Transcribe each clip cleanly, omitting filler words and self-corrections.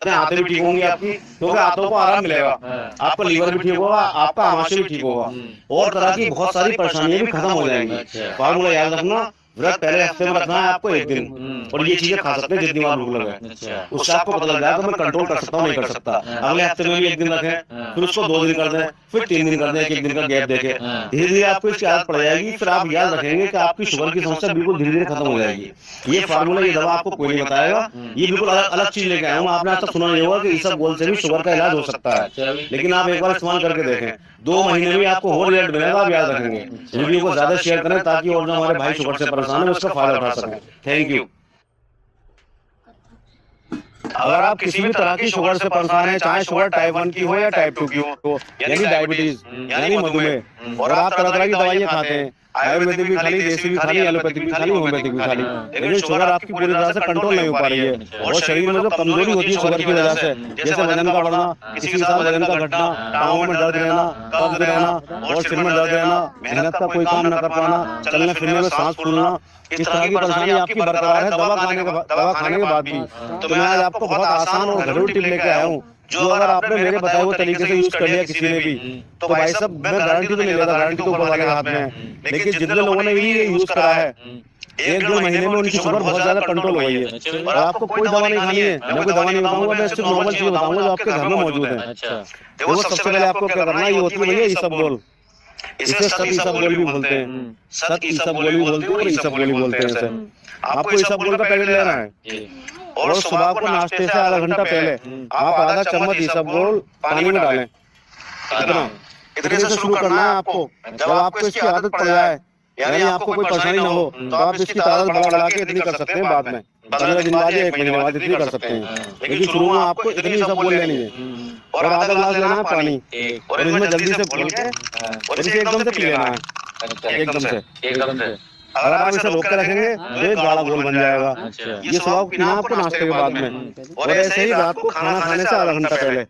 आंतें भी ठीक होंगी आपकी, क्योंकि आंतों को आराम मिलेगा, आपका लीवर भी ठीक होगा, आपका आमाशय भी ठीक होगा, और तरह की बहुत सारी परेशानियां भी खत्म हो जाएंगी। फार्मूला याद रखना, व्रत पहले हफ्ते में रखना है आपको 1 दिन, और ये चीजें खा सकते हैं जितनी बार भूख लगे। उससे आपको पता लग जाएगा मैं कंट्रोल कर सकता हूँ नहीं कर सकता। अगले हफ्ते में भी 1 दिन रखें, फिर उसको 2 दिन कर दें, फिर 3 दिन कर दें, एक दिन का गैप देके धीरे धीरे आपको इसकी आदत पड़ जाएगी। फिर आप याद रखेंगे कि आपकी शुगर की समस्या बिल्कुल धीरे धीरे खत्म हो जाएगी। ये फार्मूला, ये दवा आपको कोई नहीं बताएगा, ये बिल्कुल अलग अलग चीज लेके आया हूँ। आपने आज तक सुना नहीं होगा कि इस सब गोल से भी शुगर का इलाज हो सकता है, लेकिन आप एक बार इस्तेमाल करके देखें, 2 महीने में आपको और रिजल्ट मिलेगा। आप याद रखेंगे। वीडियो को ज्यादा शेयर करें ताकि और जो हमारे भाई शुगर से परेशान है उसका फायदा उठा सकें। Thank you. अगर आप किसी भी तरह की शुगर से परेशान है, चाहे शुगर टाइप 1 की हो या टाइप 2 की हो, यानी डायबिटीज यानी मधुमेह, और आप तरह तरह की दवाइयां खाते हैं, आयुर्वेदिक भी खाली, देसी भी खाली, एलोपैथिक भी खाली, होम्योपैथिक भी खाली, लेकिन शुगर आपकी पूरी तरह से कंट्रोल नहीं हो पा रही है, और शरीर में जो कमजोरी होती है शुगर की वजह से, जैसे वजन का बढ़ना, किसी के साथ वजन का घटना, पाँवों में दर्द रहना, कब्ज रहना, और सिर में दर्द रहना, मेहनत का कोई काम न कर पाना, चलने फिरने में सांस फूलना, इस तरह की परेशानी आपकी बरकरार है दवा खाने के बाद भी, तो मैं आज आपको बहुत आसान और घरेलू टिप लेके आया हूँ, जो अगर आपने मेरे बताए हुए तरीके से यूज कर लिया किसी ने भी, तो भाई साहब मैं गारंटी तो नहीं लेता, गारंटी तो ऊपर वाले के हाथ में है, लेकिन जितने लोगों ने भी ये यूज करा है 1-2 महीने में उनकी शुगर बहुत ज्यादा कंट्रोल हो गई है। और आपको कोई दवा नहीं खानी है, मैं कोई दवा नहीं बताऊंगा, मैं सिर्फ नॉर्मल चीज बताऊंगा जो आपके घर में मौजूद है। देखो सबसे पहले आपको क्या करना है, ये होती है भैया इसबगोल, इसे सत इसबगोल भी बोलते हैं, सत इसबगोल भी बोलते हैं और इसबगोल भी बोलते हैं इसे। आपको इसबगोल का पैकेट लेना है, और सुबह को नाश्ते से आधा घंटा पहले आप आधा चम्मच इसबगोल पानी में डालें। इतने से शुरू करना है आपको। जब आपको इसकी आदत पड़ जाए, यानी आपको कोई परेशानी ना हो, तो आप इसकी तादाद बढ़ा के इतनी कर सकते हैं, बाद में 15 दिन बाद या 1 महीने बाद इतनी कर सकते हैं, लेकिन शुरू में आपको इतनी इसबगोल लेनी है, और आधा गिलास लेना है पानी, और इसमें जल्दी से घोल के और इसे एकदम से पी लेना है, एकदम से। अगर आप इसे रोक के रखेंगे तो एक गाढ़ा घोल बन जाएगा। ये सुबह को पीना आपको नाश्ते के बाद में, और ऐसे ही रात को खाना खाने से आधा घंटा पहले।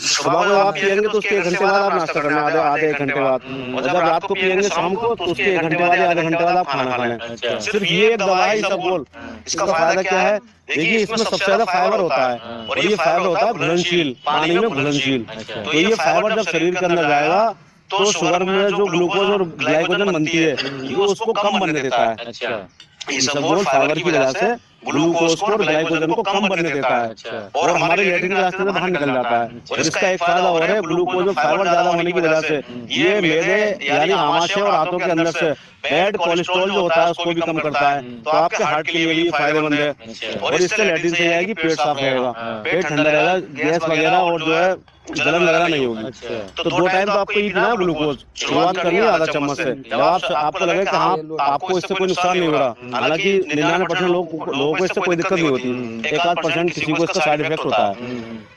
सुबह को आप पियेंगे तो उसके 1 घंटे बाद आप नाश्ता करना, आधे 1 घंटे बाद, और जब रात को पियेंगे शाम को तो उसके 1 घंटे बाद या आधे घंटे बाद आप खाना खाएं। सिर्फ ये एक दवा है इसबगोल। इसका फायदा क्या है, देखिए इसमें सबसे ज्यादा फाइबर होता है, और ये फाइबर होता है घुलनशील, पानी में घुलनशील। तो ये फाइबर जब शरीर के अंदर जाएगा तो शुगर में जो ग्लूकोज और ग्लाइकोजन बनती है ये उसको कम बनने देता है। इसबगोल फाइबर की वजह से ग्लूकोज को और ग्लाइकोजन को कम बनने देता है, और हमारे लैट्रिन के रास्ते से बाहर निकल जाता है। और इसका एक फायदा और है, ग्लूकोज और फाइबर ज्यादा होने की वजह से ये मेदे यानी आमाशय और आंतों के अंदर से बैड कोलेस्ट्रॉल जो होता है उसको भी कम करता है, तो आपके हार्ट के लिए भी ये फायदेमंद है। और इससे लैट्रिन से आएगी, पेट साफ रहेगा, पेट ठंडा रहेगा, गैस वगैरह और जो है जलन वगैरह नहीं होगी। तो 2 टाइम तो आपको ये पीना है ग्लूकोज। शुरुआत करनी है आधा चम्मच से। जब आपको लगे कि हाँ आपको इससे कोई नुकसान नहीं हो रहा, हालांकि 99% लोगों को इससे कोई दिक्कत नहीं होती, 1-8% किसी को इसका साइड इफेक्ट होता है,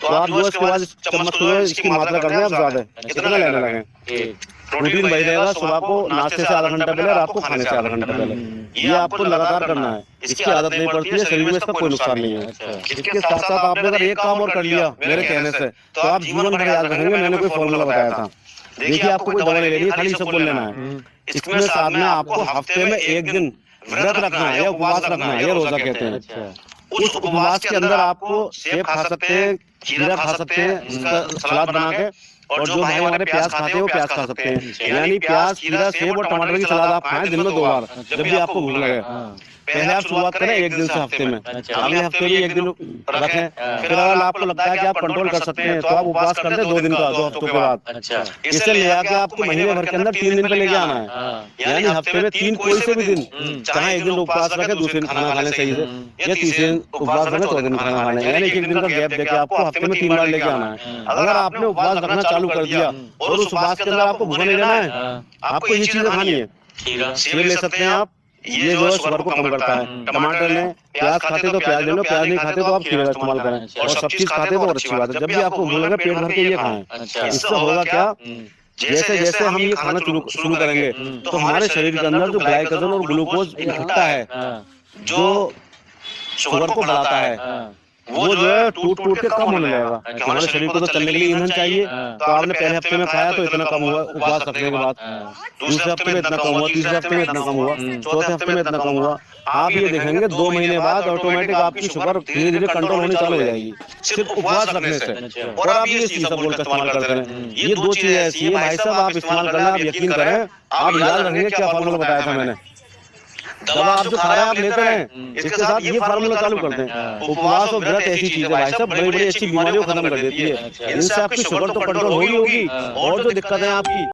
तो आप जो इसके बाद चम्मच को इसकी मात्रा कर दें आप ज्यादा, कितना लेने लगे। प्रोटीन वही रहेगा, सुबह को नाश्ते से आधा घंटा पहले, रात को खाने से आधा घंटा पहले। ये आपको लगातार करना है, इसकी आदत नहीं पड़ती है, शरीर में इसका कोई नुकसान नहीं है। इसके साथ साथ आपने अगर एक काम और कर लिया मेरे कहने से, तो आप जीवन भर याद रखेंगे मैंने कोई फॉर्मूला बताया था। देखिए आपको कोई दवा नहीं लेनी है, खाली इसबगोल लेना है। इसमें साथ में आपको हफ्ते में 1 दिन व्रत रखना है या उपवास रखना है, ये रोजा कहते हैं। उस उपवास के अंदर आपको सेब खा सकते हैं, खीरा खा सकते हैं, इसका सलाद बना के, और जो भाई हमारे प्याज खाते हैं वो प्याज खा सकते हैं, यानी प्याज, खीरा, सेब और टमाटर की सलाद आप खाएं दिन में 2 बार, जब भी आपको भूख लगे। पहले आप शुरुआत करें 1 दिन से हफ्ते में, अगले हफ्ते में 1 दिन रखें। फिर अगर आपको लगता है कि आप कंट्रोल कर सकते हैं तो आप उपवास कर दें 2 दिन का, 2 हफ्तों के बाद। इससे ले आके आपको महीने भर के अंदर 3 दिन पे लेके आना है, यानी हफ्ते में 3 कोई से भी दिन, चाहे 1 दिन उपवास रखे, दूसरे दिन खाना खा लें सही से, या तीसरे दिन उपवास रखें, 4 दिन खाना खा लें, यानी 1 दिन का गैप देके आपको हफ्ते में 3 बार लेके आना है। अगर आपने उपवास रखना चालू कर दिया और उस उपवास के अंदर आपको भूखा नहीं रहना है, आपको ये चीजें खानी है। सेब ले सकते हैं आप, ये जो है शुगर को कम करता है। टमाटर लें, प्याज खाते तो प्याज ले लो, प्याज नहीं खाते तो आप खीरा का इस्तेमाल करें, और सब चीज खाते तो और अच्छी बात है। जब भी आपको भूख लगे पेट भर के ये खाएं। इससे होगा क्या, जैसे जैसे हम ये खाना शुरू करेंगे तो हमारे शरीर के अंदर जो ग्लाइकोजन और ग्लूकोज इकट्ठा है जो शुगर को बढ़ाता है, वो जो है टूट टूट के कम होने लगेगा। हमारे शरीर को तो चलने के लिए ईंधन चाहिए। तो आपने पहले हफ्ते में खाया तो इतना कम हुआ उपवास रखने के बाद, दूसरे हफ्ते में इतना कम हुआ, तीसरे हफ्ते में इतना कम हुआ, चौथे हफ्ते में इतना कम हुआ। आप ये देखेंगे 2 महीने बाद ऑटोमेटिक आपकी शुगर धीरे धीरे कंट्रोल होनी चालू हो जाएगी सिर्फ उपवास रखने से। और आप ये चीज बोल का इस्तेमाल करते हैं। ये 2 चीजें ऐसी है भाई साहब, आप इस्तेमाल करना, आप यकीन करें, आप याद रखेंगे क्या फार्मूला बताया था मैंने। दवा आप जो खा रहे हैं आप लेते हैं, इसके साथ ये फार्मूला चालू करते हैं। उपवास और व्रत ऐसी चीज है भाई साहब, बड़ी बड़ी अच्छी बीमारियों को खत्म कर देती है। इनसे आपकी शुगर तो कंट्रोल होगी और जो दिक्कत है आपकी